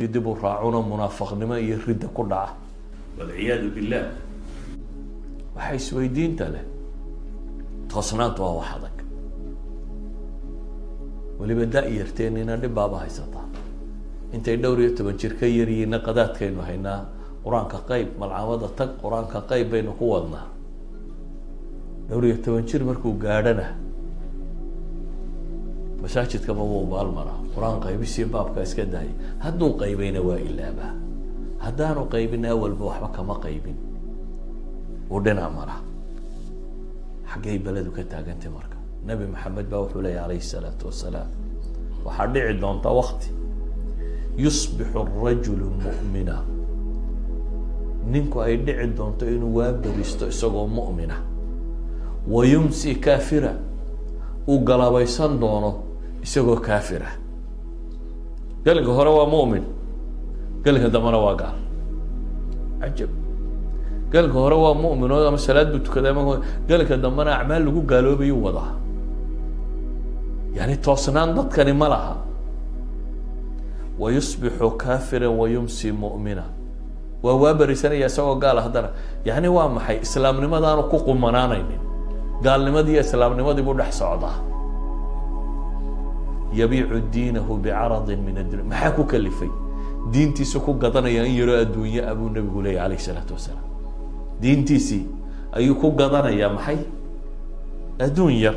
يدبوا راعونا منافق نما يرد كدعة والعياذ بالله وحيس ويدين تله تصنعت وحدك واللي بدأ يرتيننا لبابا هيسطا انت يدوري تبنشر كيري نقدات كينو هينا قرآن كقيب ملعوضة تق قرآن كقيب بين قوضنا دوري تبنشر مركو قادنا مساجد كما هو بالمرة قرآن قيب السين باب كاسكت داي هدو قيبين وإلا با هدانو قيبين أول بوحبا كما قيبين ودنا مرة حقي بلدو كتاقنتي مركا نبي محمد باوحو لي عليه الصلاة والسلام وحدي عدون وقتي يصبح الرجل مؤمنا نينكو أي دعي دون تأينو وابريستو إساقو مؤمنا ويمسي كافرا وقلبيسان دونو إساقو كافرا قال لك هو مؤمن قال لك دمنا واقع عجب قال لك هو مؤمن وهذا مسألات بتكلم قال لك دمنا أعمال لقو قالوا بيوضع يعني توصنان ضد كان ملها ويصبح كافرا ويمسي مؤمنا ووابر سنة يسوع قال هذا يعني وامحي إسلام لماذا أنا كوكو منانين قال لماذا إسلام لماذا يبون حصعده يبيع دينه بعرض من الدنيا ما حكوا كلفي دينتي سكو قطنا يرى الدنيا أبو النبي قولي عليه الصلاة والسلام دينتي سي أيكو قطنا يا محي الدنيا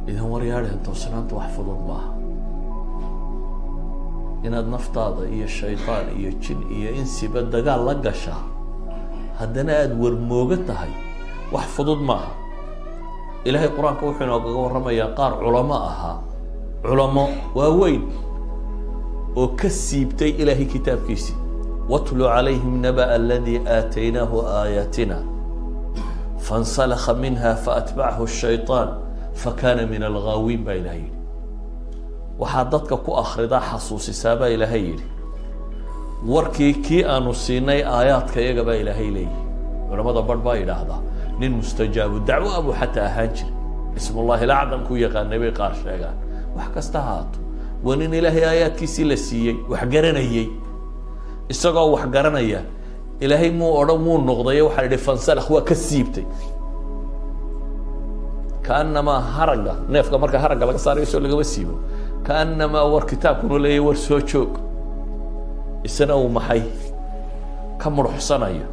إذا هو رياضي أنت وصلت واحفظ الله إن النفطاض إيه الشيطان إيه الجن إيه إنسي بدأ قال لقشا هدنا أدور موجتها واحفظ معها إلهي القرآن كوحنا ورما يقار علماءها علماء ووين وكسيبتي إلهي كتاب كيسي واتلو عليهم نبأ الذي آتيناه آياتنا فانسلخ منها فأتبعه الشيطان فكان من الغاوين بإلهي وحادتك كو أخردا حصوصي سابا إلهي وركي كي أنو سيني آياتك يقبا إلهي لي ولماذا بربا إلى هذا نين مستجاب الدعوة أبو حتى أهانجر اسم الله الأعظم كو يقال نبي قارش يقال وحكستهاتو ونين إلهي آيات كيسي لسيي وحقرنا يي إستغى وحقرنا يي إلهي مو أرمو النقضية وحالي فانسلخ وكسيبتي كأنما هرقة نفقه مركا هرقة لك صار يسول لك وسيبه كأنما ور كتاب كنو لي ور سوچوك السنة ومحي كم روح صنايا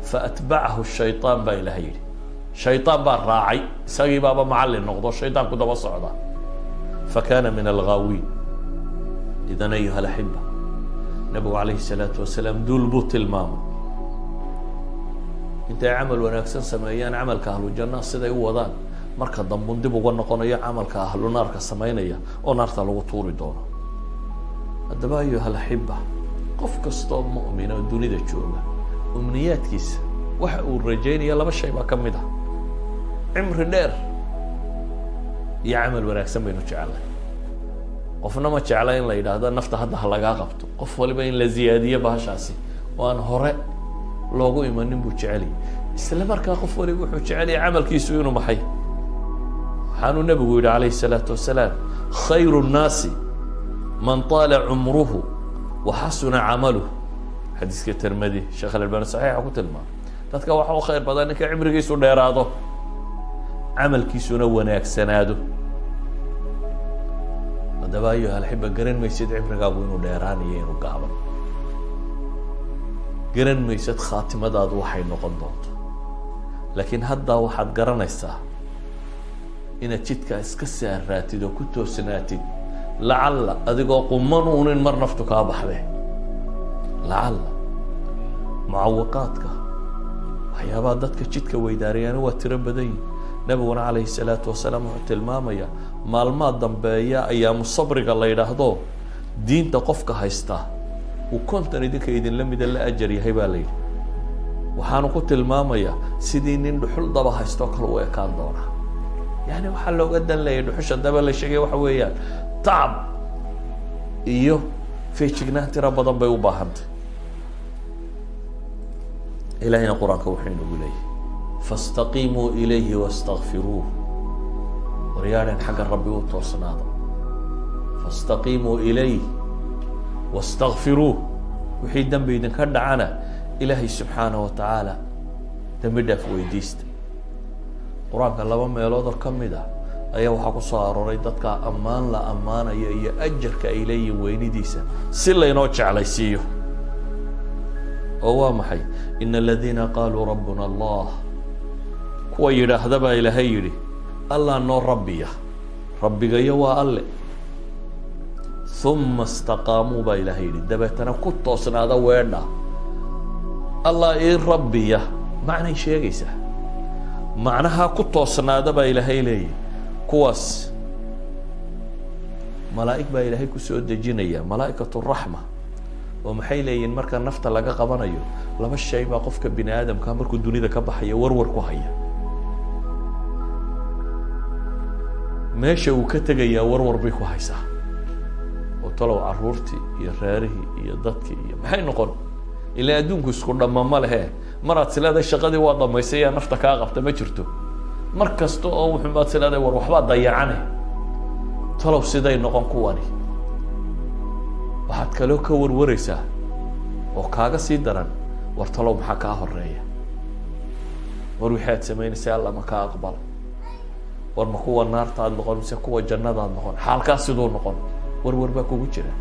فأتبعه الشيطان بإلهي شيطان بار راعي ساقي بابا معلي النقضة الشيطان كده بصعدا فكان من الغاوين إذن أيها الأحبة نبي عليه الصلاة والسلام دول بوت المام انت عمل وناكسن سمايان عمل كأهل الجنة سيدا وضان marka dambu dib uga noqonayo amalka ahlu naarka sameeynaya oo naarta lagu tuuri doono hadaba ayo hal xibba qof kasto mu'min oo dunida jooga umniyaadkiisa waxa uu rajaynayo laba shay ba kamid ah cimri dheer iyo amal wanaagsan baynu jecelahay qofna ma jecla in la yiraahdo nafta hadda laga qabto qof waliba in la ziyaadiyo bahashaasi oo aan hore loogu imanin buu jeceli isla markaa qof waliba wuxuu jecel yahay amalkiisu inuu maxay حانو النبي عليه الصلاة والسلام خير الناس من طال عمره وحسن عمله حديث الترمذي شيخ الألباني صحيح قلت الماء تذكر وحو خير بدنك عمر كيسو ديراده عمل كيسو نوناك سناده هذا أيها الحبة قرن ما يسيد عمرك أبوينو ديراني ينو قابل قرن ما يسيد خاتمة داد وحي نقضوت لكن هذا واحد قرن يساه إن تشتك إسكسر راتد وكتو سناتد لعل أذيك قمنون مر نفتك أبحبه لعل معوقاتك هيا بعدتك تشتك ويداريان وتربدي نبينا عليه الصلاة والسلام تلماميا مالمات ضمبيا أيام الصبر الله يرهضو دين تقفك هيستا وكنت نديك إذن لم يدل أجري هيبالي وحانو قلت الماميا سيدين دحول ضبا هيستوك الويكان دورا يعني وحلو قدا لي دحوش الدبل الشيء وحويان تعب إيوه في شجناه ترى بدن بيوباهنت إلى هنا القرآن كوحين إليه فاستقيموا إليه واستغفروه وريالا حق الرب وتوصناده فاستقيموا إليه wastakfiruuh wixii dembi idinka dhacana ilaahay subxaanaه wa tacaala dembi dhaaf weydiista. qur-aanka 2 meeloodoo ka mid ah ayaa waxaa ku soo arooray dadka ammaan la ammaanayo iyo ajarka ay leeyihin weynidiisa si laynoo jeclaysiiyo. oo waa maxay? ina aladiina qaaluu rabbuna allah, kuwa yidhaahda baa ilaahay yidhi allah noo rabbiya, rabbigayo waa alle. uma istaqaamuu baa ilaahay yidhi dabeetana ku toosnaada weedha allah ii rabbiya macnay sheegaysaa. macnaha ku toosnaada baa ilaahay leeyahy. kuwaas malaa'ig baa ilaahay ku soo dejinaya, malaa'ikatu raxma. oo maxay leeyihin marka nafta laga qabanayo 2 shay baa qofka bini aadamka markuu dunida ka baxayo warwar ku haya. meesha uu ka tegayaa warwar bay ku haysaa. oo talow caruurtii iyo reerihii iyo dadkii iyo maxay noqon? ilaa adduunku isku dhamma ma lehe. maraad sileeday shaqadii waa dhamaysay yaa nafta kaa qabta ma jirto. mar kasta oo wuxuubaad sileeday war waxbaa dayacane, talow siday noqon kuwani. waxaad kaloo ka warwaraysaa oo kaaga sii daran war talow maxaa kaa horeeya, war wixii aad samaynaysa alla ma kaa aqbal, war ma kuwa naartaad noqon mise kuwa jannadaad noqon, xaalkaas siduu noqon, warwar baa kugu jira.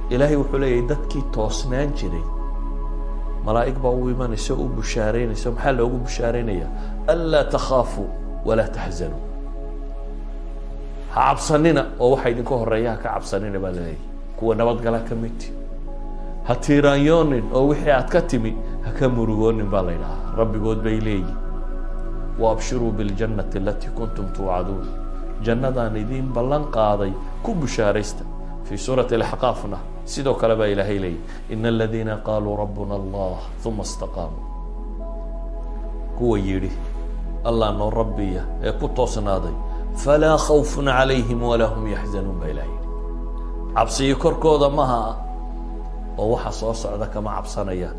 ilaahay wuxuu leeyahay dadkii toosnaan jiray malaa'ig baa u imanaysa u bushaaraynaysa. maxaa loogu bushaaraynaya? anlaa takhaafuu walaa taxzanuu, ha cabsanina oo waxa idinka horeeya ha ka cabsanina baa laleeyahy. kuwa nabadgala ka midti, ha tiiraanyoonin oo wixii aad ka timi ha ka murugoonin baa la yidhahaa. rabbigood bay leeyihin waabshiruu biاljannati alatii kuntum tuucaduun, jannadaan idiin ballan qaaday ku bushaaraysta. fii suurati alaxqaafna sidoo kale baa ilaahay leeyahy ina aladiina qaaluu rabbuna allah uma istaqaamuu, kuwa yidhi allah noo rabbiya ee ku toosnaaday falaa khawfun calayhim walaa hum yaxzanuun baa ilahay yidhi. cabsiyo korkooda maha oo waxa soo socda kama cabsanayaan.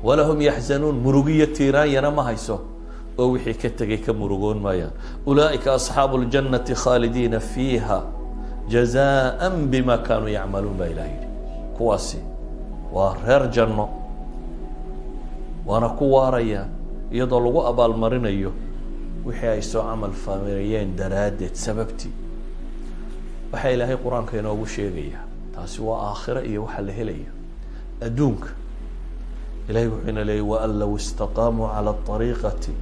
walaa hum yaxzanuun, murugiyo tiiraanyana ma hayso oo wixii ka tegay ka murugoon maayaan. ulaa'ika asxaabu اljannati khaalidiina fiiha jazaan bima kaanuu yacmaluun baa ilahay yidhi. kuwaasi waa reer janno, waana ku waarayaan iyadoo lagu abaalmarinayo wixii ay soo camal fameeyeen daraaddeed sababtii. waxaa ilaahay qur-aanka inoogu sheegaya taasi waa aakhiro iyo waxa la helayo. adduunka ilahay wuxuu ina leeyay waan low istaqaamuu calى الطariiqati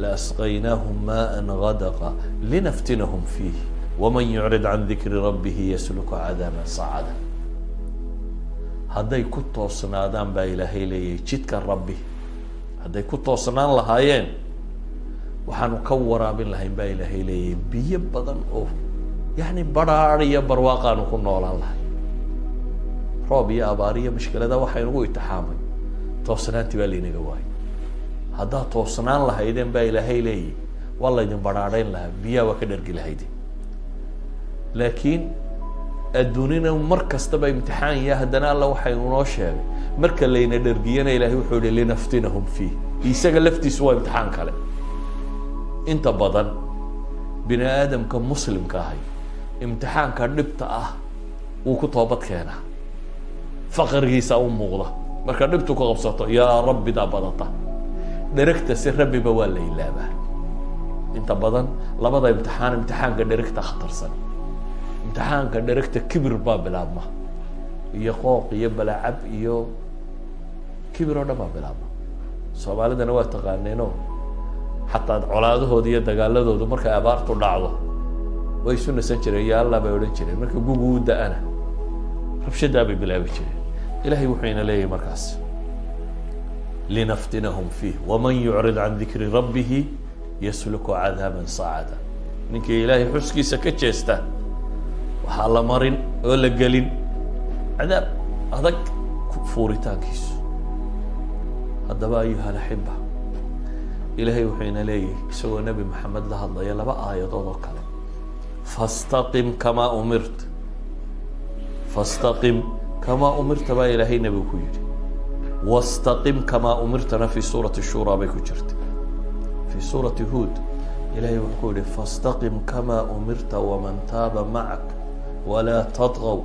laasqaynaahum maءa غadaqa linaftinahum fiih waman yucrid can dikri rabbihi yasluku cadaaban sacada. hadday ku toosnaadaan baa ilaahay leeyahay jidka rabbi, hadday ku toosnaan lahaayeen waxaanu ka waraabin lahayn baa ilaahay leeyahay biyo badan oo yani badhaadh iyo barwaaqaanu ku noolaan lahay. roob iyo abaar iyo mushkilada waxaynugu itixaamay, toosnaantii baa laynaga waayay. haddaad toosnaan lahaydeen baa ilaahay leeyahy waa laydin badhaadhayn lahaa, biyaha waa ka dhergi lahayde. laakiin adduunina mar kastaba imtixaan ya haddana alla waxaynu noo sheegay marka layna dhergiyana ilaahay wuxuu yihi linaftinahum fiih, isaga laftiisu waa imtixaan kale. inta badan bini aadamka muslimka ahay imtixaanka dhibta ah wuu ku toobad keenaa, faqrigiisa u muuqda. marka dhibtu ku qabsato yaa rabbidaa badata, dheragta si rabbiba waa la ilaabaa. inta badan labada imtixaan, imtixaanka dheragta khatarsan. imtixaanka dheragta kibir baa bilaabma iyo qooq iyo balacab iyo kibir oo dhan baa bilaabma. soomaalidana waa taqaaneeno xataa colaadahooda iyo dagaaladooda markay abaartu dhacdo way isu nasan jireen, ya allah bay odhan jireen. marka gugu u da-ana rabshadaa bay bilaabi jireen. ilahay wuxuu ina leeyahay markaas linaftinahum fiih waman yucrid can dikri rabbihi yasluku cadaaban sacada. ninkii ilaahay xuskiisa ka jeesta waxaa la marin oo la gelin cadaab adag fuuritaankiisu. haddaba ayuha alaxiba, ilaahay wuxuu ina leeyahay isagoo nebi maxamed la hadlaya 2 aayadood oo kale, fastaqim kamaa umirta, fastaqim kamaa umirta baa ilaahay nebigu ku yidhi. wastaqim kamaa umirtana fii suurati shuraa bay ku jirta. fii suurati huud ilahay wuxuu ku yihi fastaqim kamaa umirta waman taaba macak walaa tadgaw